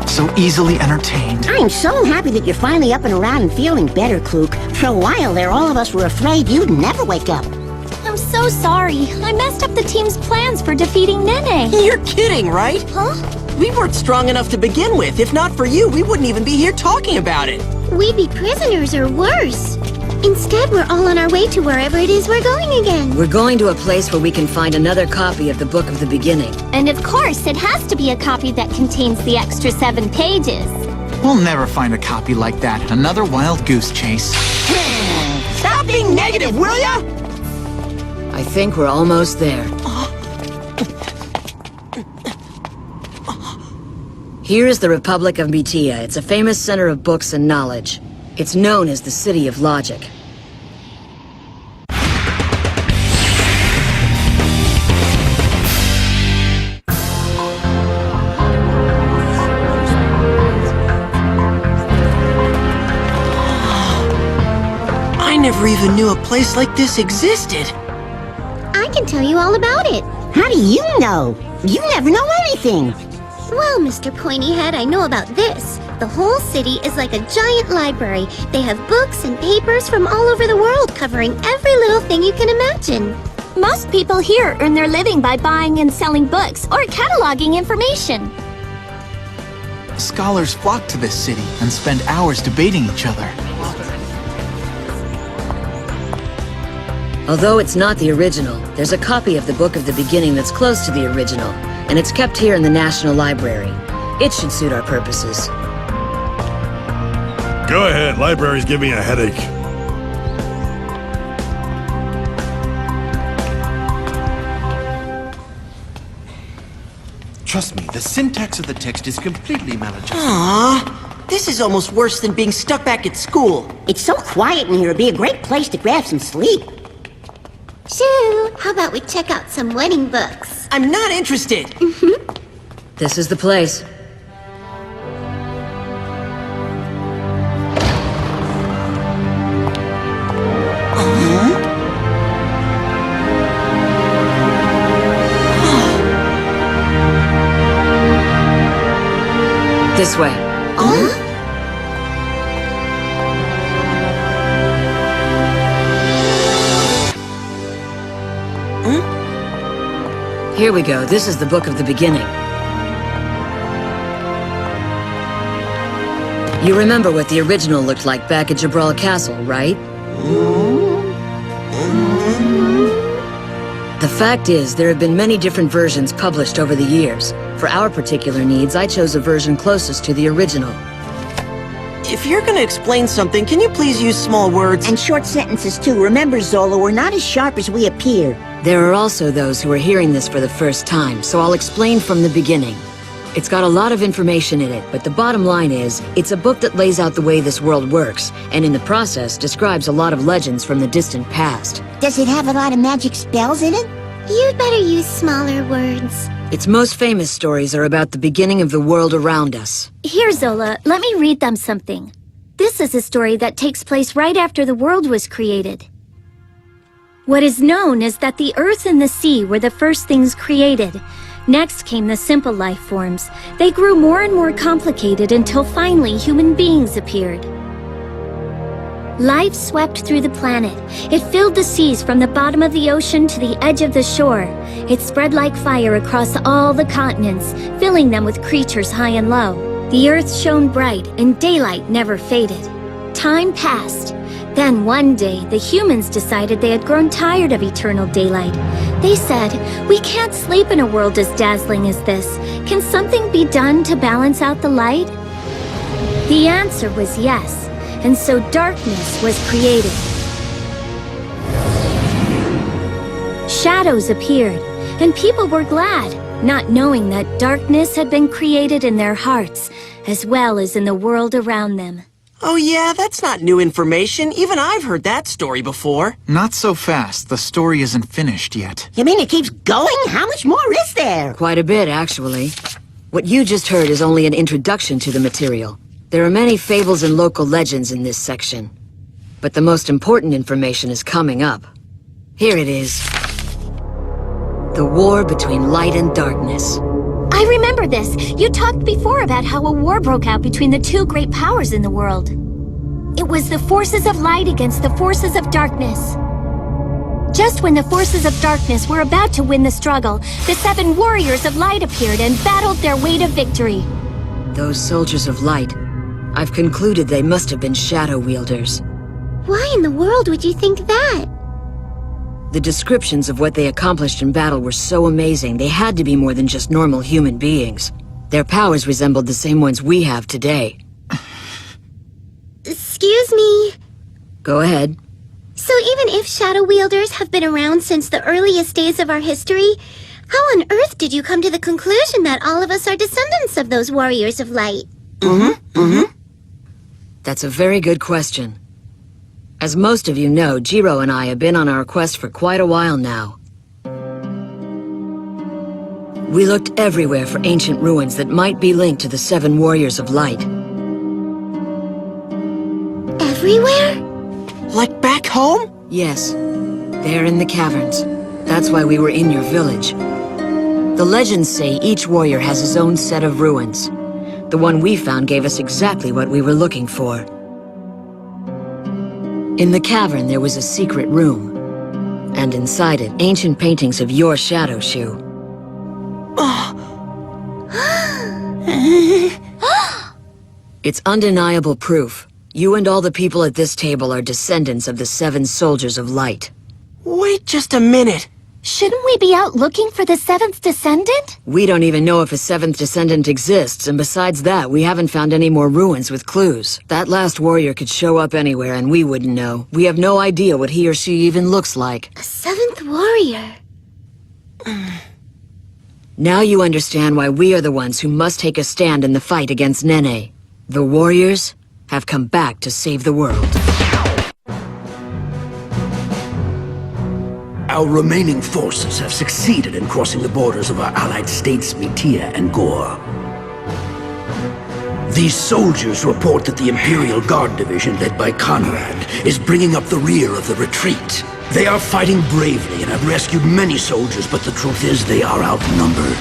So easily entertained. I'm so happy that you're finally up and around and feeling better, Klook. For a while there, all of us were afraid you'd never wake up. I'm so sorry. I messed up the team's plans for defeating Nene. You're kidding, right? Huh? We weren't strong enough to begin with. If not for you, we wouldn't even be here talking about it. We'd be prisoners or worse. Instead, we're all on our way to wherever it is we're going again. We're going to a place where we can find another copy of the Book of the Beginning. And of course, it has to be a copy that contains the extra 7 pages. We'll never find a copy like that. Another wild goose chase. Stop being negative, will ya? I think we're almost there. Here is the Republic of Metea. It's a famous center of books and knowledge. It's known as the City of Logic. I never even knew a place like this existed. I can tell you all about it. How do you know? You never know anything. Well, Mr. Pointyhead, I know about this. The whole city is like a giant library. They have books and papers from all over the world covering every little thing you can imagine. Most people here earn their living by buying and selling books or cataloging information. Scholars flock to this city and spend hours debating each other. Although it's not the original, there's a copy of the Book of the Beginning that's close to the original, and it's kept here in the National Library. It should suit our purposes. Go ahead, libraries give me a headache. Trust me, the syntax of the text is completely maladjusted. Aww, this is almost worse than being stuck back at school. It's so quiet in here, it'd be a great place to grab some sleep. Shoo, how about we check out some wedding books? I'm not interested. This is the place. This way. Here we go. This is the Book of the Beginning. You remember what the original looked like back at Jabral Castle, right? The fact is, there have been many different versions published over the years. For our particular needs, I chose a version closest to the original. If you're gonna explain something, can you please use small words? And short sentences too. Remember, Zola, we're not as sharp as we appear. There are also those who are hearing this for the first time, so I'll explain from the beginning. It's got a lot of information in it, but the bottom line is, it's a book that lays out the way this world works, and in the process describes a lot of legends from the distant past. Does it have a lot of magic spells in it? You'd better use smaller words. Its most famous stories are about the beginning of the world around us. Here, Zola, let me read them something. This is a story that takes place right after the world was created. What is known is that the earth and the sea were the first things created. Next came the simple life forms. They grew more and more complicated until finally human beings appeared. Life swept through the planet. It filled the seas from the bottom of the ocean to the edge of the shore. It spread like fire across all the continents, filling them with creatures high and low. The earth shone bright and daylight never faded. Time passed. Then one day, the humans decided they had grown tired of eternal daylight. They said, "We can't sleep in a world as dazzling as this. Can something be done to balance out the light?" The answer was yes, and so darkness was created. Shadows appeared, and people were glad, not knowing that darkness had been created in their hearts, as well as in the world around them. Oh yeah, that's not new information. Even I've heard that story before. Not so fast. The story isn't finished yet. You mean it keeps going? How much more is there? Quite a bit, actually. What you just heard is only an introduction to the material. There are many fables and local legends in this section. But the most important information is coming up. Here it is. The war between light and darkness. I remember this. You talked before about how a war broke out between the two great powers in the world. It was the forces of light against the forces of darkness. Just when the forces of darkness were about to win the struggle, the 7 warriors of light appeared and battled their way to victory. Those soldiers of light. I've concluded they must have been shadow wielders. Why in the world would you think that? The descriptions of what they accomplished in battle were so amazing, they had to be more than just normal human beings. Their powers resembled the same ones we have today. Excuse me. Go ahead. So even if shadow wielders have been around since the earliest days of our history, how on earth did you come to the conclusion that all of us are descendants of those warriors of light? That's a very good question. As most of you know, Jiro and I have been on our quest for quite a while now. We looked everywhere for ancient ruins that might be linked to the 7 warriors of light. Everywhere? Like back home? Yes, there in the caverns. That's why we were in your village. The legends say each warrior has his own set of ruins. The one we found gave us exactly what we were looking for. In the cavern, there was a secret room. And inside it, ancient paintings of your shadow shoe. It's undeniable proof. You and all the people at this table are descendants of the 7 soldiers of light. Wait just a minute. Shouldn't we be out looking for the 7th descendant? We don't even know if a 7th descendant exists, and besides that, we haven't found any more ruins with clues. That last warrior could show up anywhere and we wouldn't know. We have no idea what he or she even looks like. A 7th warrior. Now you understand why we are the ones who must take a stand in the fight against Nene. The warriors have come back to save the world. Our remaining forces have succeeded in crossing the borders of our allied states, Mitia and Gore. These soldiers report that the Imperial Guard Division, led by Conrad, is bringing up the rear of the retreat. They are fighting bravely and have rescued many soldiers, but the truth is they are outnumbered.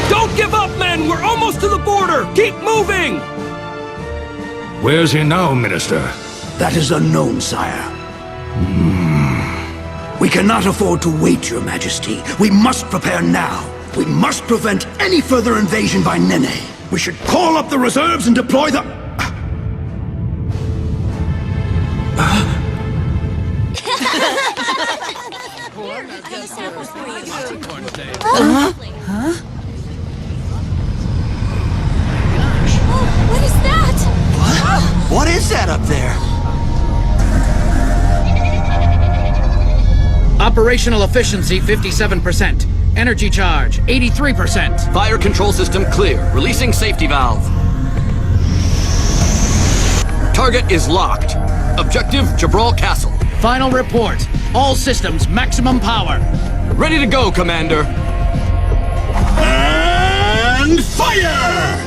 Don't give up, men! We're almost to the border! Keep moving! Where's he now, Minister? That is unknown, sire. We cannot afford to wait, Your Majesty. We must prepare now. We must prevent any further invasion by Nene. We should call up the reserves and deploy the... What is that? What is that up there? Operational efficiency 57%. Energy charge 83%. Fire control system clear. Releasing safety valve. Target is locked. Objective, Jabral Castle. Final report. All systems maximum power. Ready to go, Commander. And fire!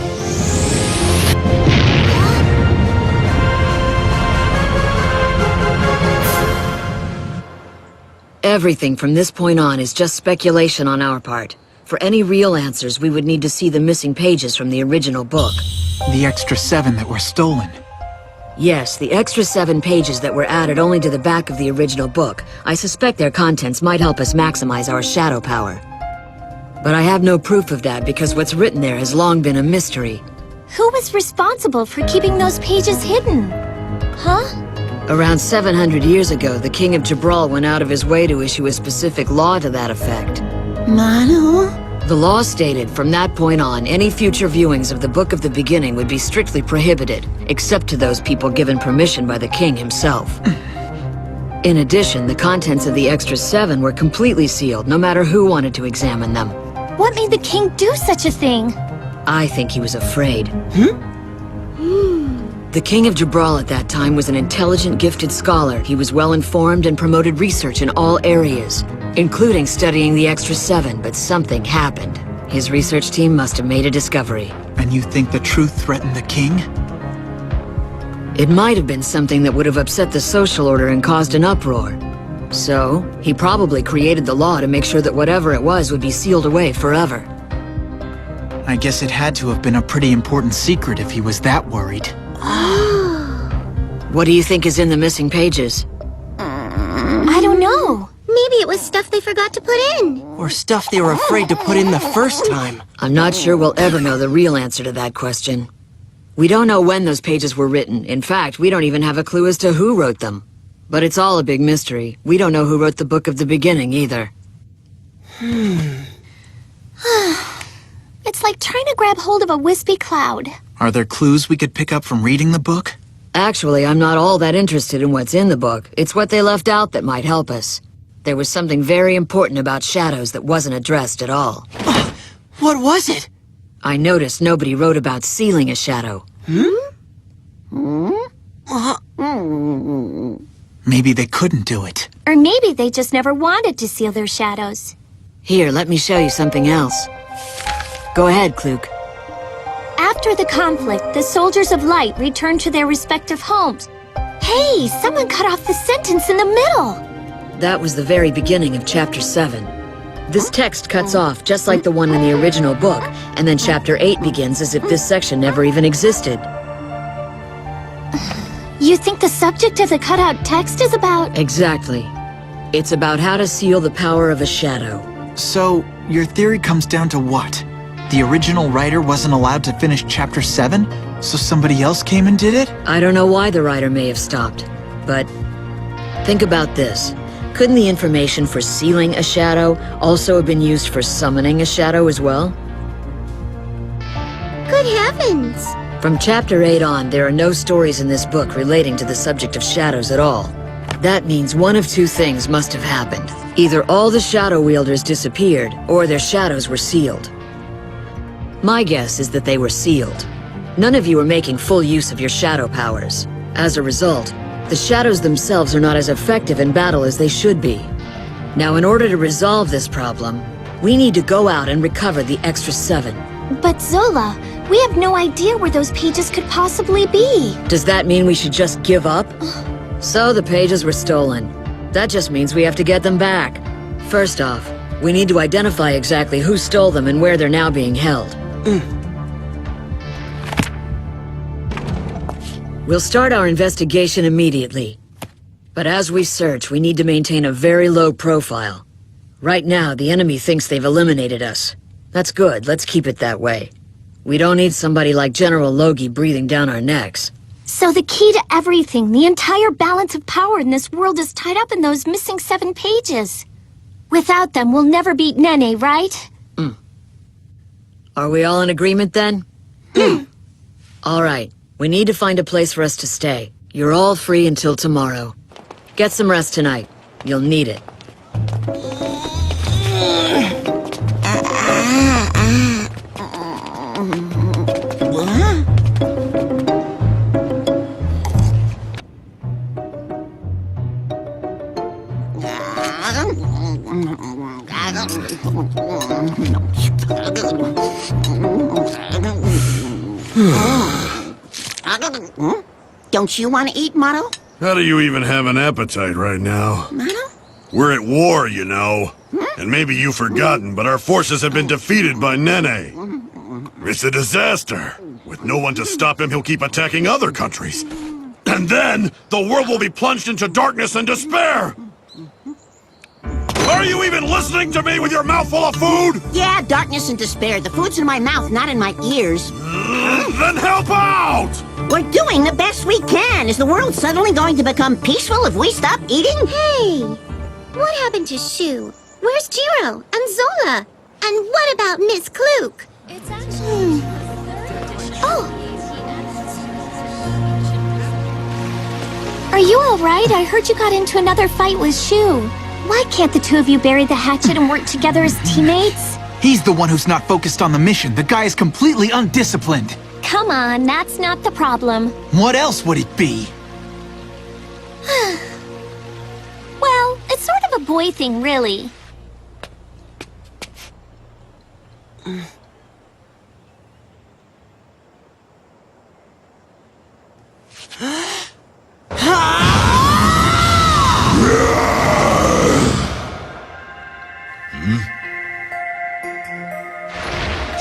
Everything from this point on is just speculation on our part. For any real answers, we would need to see the missing pages from the original book. The extra 7 that were stolen. Yes, the extra 7 pages that were added only to the back of the original book. I suspect their contents might help us maximize our shadow power. But I have no proof of that because what's written there has long been a mystery. Who was responsible for keeping those pages hidden? Huh? Around 700 years ago, the King of Jabral went out of his way to issue a specific law to that effect. Manu? The law stated, from that point on, any future viewings of the Book of the Beginning would be strictly prohibited, except to those people given permission by the king himself. In addition, the contents of the extra 7 were completely sealed, no matter who wanted to examine them. What made the king do such a thing? I think he was afraid. The King of Jabral at that time was an intelligent, gifted scholar. He was well-informed and promoted research in all areas, including studying the extra 7, but something happened. His research team must have made a discovery. And you think the truth threatened the king? It might have been something that would have upset the social order and caused an uproar. So, he probably created the law to make sure that whatever it was would be sealed away forever. I guess it had to have been a pretty important secret if he was that worried. What do you think is in the missing pages? I don't know. Maybe it was stuff they forgot to put in. Or stuff they were afraid to put in the first time. I'm not sure we'll ever know the real answer to that question. We don't know when those pages were written. In fact, we don't even have a clue as to who wrote them. But it's all a big mystery. We don't know who wrote the book of the beginning, either. It's like trying to grab hold of a wispy cloud. Are there clues we could pick up from reading the book? Actually, I'm not all that interested in what's in the book. It's what they left out that might help us. There was something very important about shadows that wasn't addressed at all. What was it? I noticed nobody wrote about sealing a shadow. Maybe they couldn't do it. Or maybe they just never wanted to seal their shadows. Here, let me show you something else. Go ahead, Klook. After the conflict, the soldiers of light returned to their respective homes. Hey, someone cut off the sentence in the middle. That was the very beginning of Chapter 7. This text cuts off just like the one in the original book, and then Chapter 8 begins as if this section never even existed. You think the subject of the cutout text is about... Exactly. It's about how to seal the power of a shadow. So, your theory comes down to what? The original writer wasn't allowed to finish Chapter 7, so somebody else came and did it? I don't know why the writer may have stopped, but think about this. Couldn't the information for sealing a shadow also have been used for summoning a shadow as well? Good heavens! From Chapter 8 on, there are no stories in this book relating to the subject of shadows at all. That means one of two things must have happened. Either all the shadow wielders disappeared, or their shadows were sealed. My guess is that they were sealed. None of you are making full use of your shadow powers. As a result, the shadows themselves are not as effective in battle as they should be. Now, in order to resolve this problem, we need to go out and recover the extra 7. But Zola, we have no idea where those pages could possibly be. Does that mean we should just give up? So the pages were stolen. That just means we have to get them back. First off, we need to identify exactly who stole them and where they're now being held. We'll start our investigation immediately. But as we search, we need to maintain a very low profile. Right now, the enemy thinks they've eliminated us. That's good, let's keep it that way. We don't need somebody like General Logi breathing down our necks. So the key to everything, the entire balance of power in this world is tied up in those missing 7 pages. Without them, we'll never beat Nene, right? Are we all in agreement then? All right, we need to find a place for us to stay. You're all free until tomorrow. Get some rest tonight. You'll need it. Don't you want to eat, Moto? How do you even have an appetite right now? Moto? We're at war, you know. And maybe you've forgotten, but our forces have been defeated by Nene. It's a disaster. With no one to stop him, he'll keep attacking other countries. And then, the world will be plunged into darkness and despair! Are you even listening to me with your mouth full of food? Yeah, darkness and despair. The food's in my mouth, not in my ears. Then help out! We're doing the best we can. Is the world suddenly going to become peaceful if we stop eating? Hey! What happened to Shu? Where's Jiro and Zola? And what about Miss Klook? It's actually... Oh! Are you alright? I heard you got into another fight with Shu. Why can't the two of you bury the hatchet and work together as teammates? He's the one who's not focused on the mission. The guy is completely undisciplined. Come on, that's not the problem. What else would it be? Well, it's sort of a boy thing, really.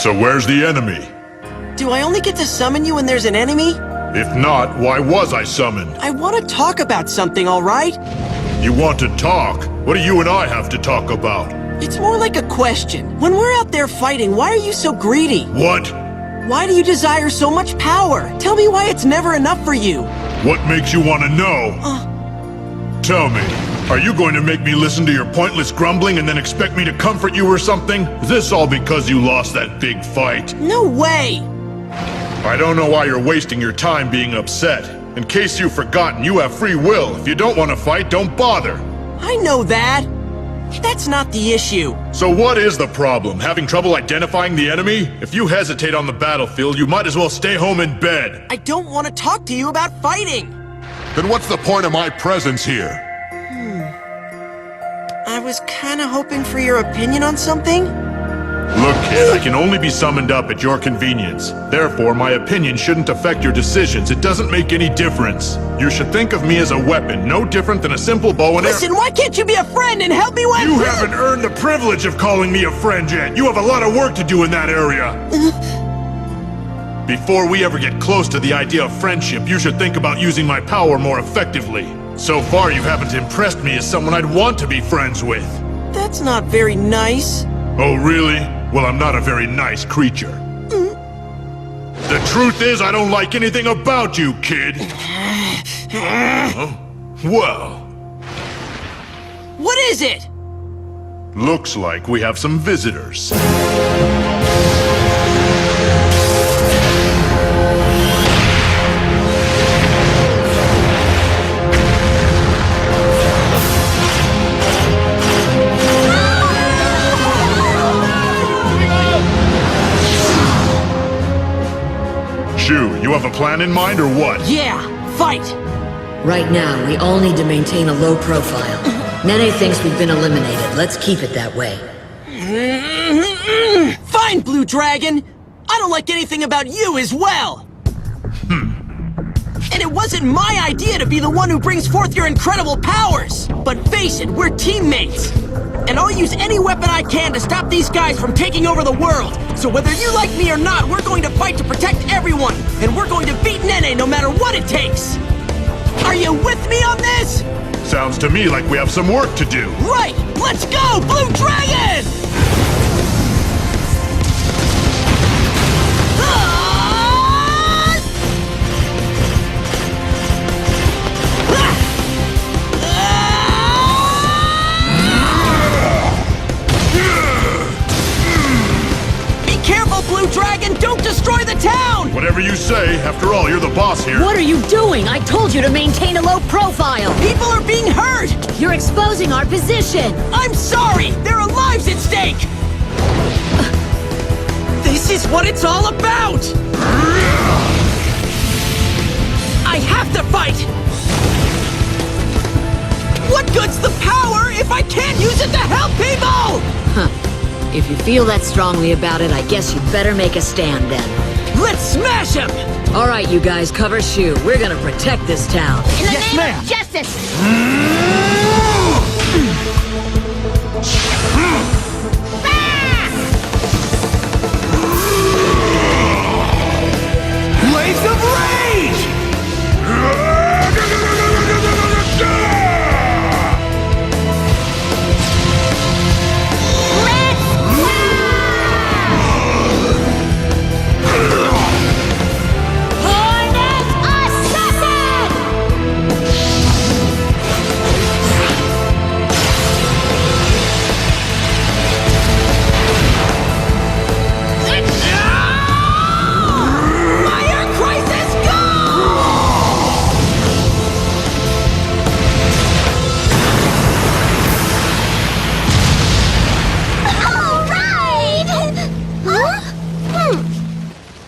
So where's the enemy? Do I only get to summon you when there's an enemy? If not, why was I summoned? I want to talk about something, all right? You want to talk? What do you and I have to talk about? It's more like a question. When we're out there fighting, why are you so greedy? What? Why do you desire so much power? Tell me why it's never enough for you. What makes you want to know? Tell me, are you going to make me listen to your pointless grumbling and then expect me to comfort you or something? Is this all because you lost that big fight? No way! I don't know why you're wasting your time being upset. In case you've forgotten, you have free will. If you don't want to fight, don't bother. I know that. That's not the issue. So what is the problem? Having trouble identifying the enemy? If you hesitate on the battlefield, you might as well stay home in bed. I don't want to talk to you about fighting. Then what's the point of my presence here? I was kinda hoping for your opinion on something. Look, kid, I can only be summoned up at your convenience. Therefore, my opinion shouldn't affect your decisions. It doesn't make any difference. You should think of me as a weapon, no different than a simple bow and arrow. Listen, why can't you be a friend and help me when— You haven't earned the privilege of calling me a friend yet. You have a lot of work to do in that area. Before we ever get close to the idea of friendship, you should think about using my power more effectively. So far, you haven't impressed me as someone I'd want to be friends with. That's not very nice. Oh, really? Well, I'm not a very nice creature. The truth is, I don't like anything about you, kid. Huh? Well... What is it? Looks like we have some visitors. You have a plan in mind, or what? Yeah, fight! Right now, we all need to maintain a low profile. Nene thinks we've been eliminated. Let's keep it that way. Fine, Blue Dragon! I don't like anything about you as well! And it wasn't my idea to be the one who brings forth your incredible powers! But face it, we're teammates! And I'll use any weapon I can to stop these guys from taking over the world! So whether you like me or not, we're going to fight to protect everyone! And we're going to beat Nene no matter what it takes! Are you with me on this? Sounds to me like we have some work to do. Right! Let's go, Blue Dragon! Blue Dragon, don't destroy the town! Whatever you say. After all, you're the boss here. What are you doing? I told you to maintain a low profile! People are being hurt! You're exposing our position! I'm sorry! There are lives at stake! This is what it's all about! I have to fight! What good's the power if I can't use it to help people? Huh. If you feel that strongly about it, I guess you'd better make a stand then. Let's smash him! All right, you guys, cover Shu. We're gonna protect this town. In the name of justice! Waves of rage!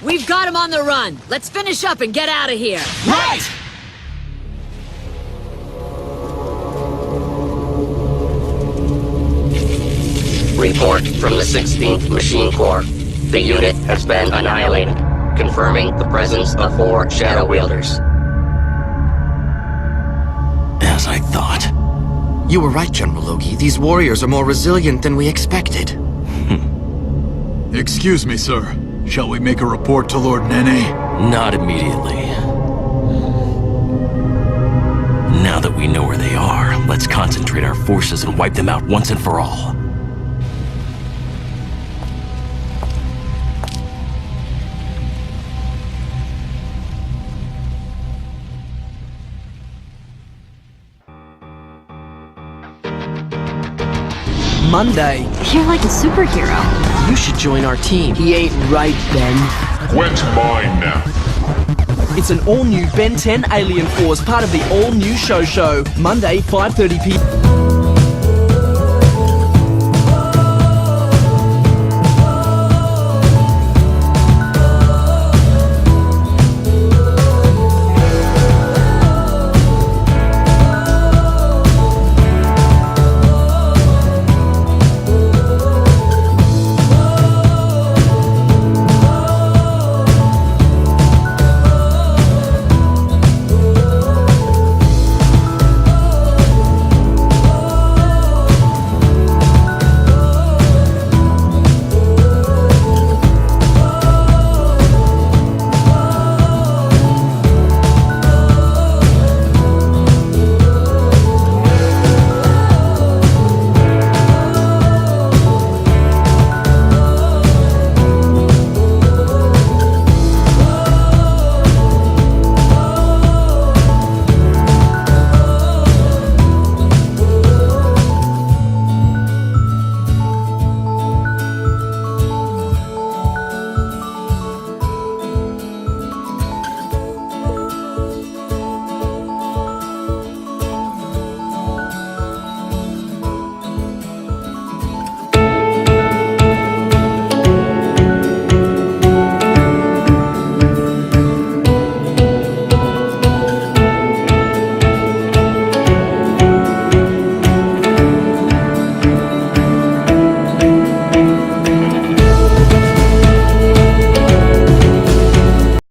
We've got him on the run. Let's finish up and get out of here. Right! Report from the 16th Machine Corps. The unit has been annihilated, confirming the presence of 4 Shadow Wielders. As I thought. You were right, General Loki. These warriors are more resilient than we expected. Excuse me, sir. Shall we make a report to Lord Nene? Not immediately. Now that we know where they are, let's concentrate our forces and wipe them out once and for all. Monday. You're like a superhero. You should join our team. He ain't right, Ben. Where's mine now? It's an all-new Ben 10 Alien Force, part of the all-new show. Monday, 5:30 p.m.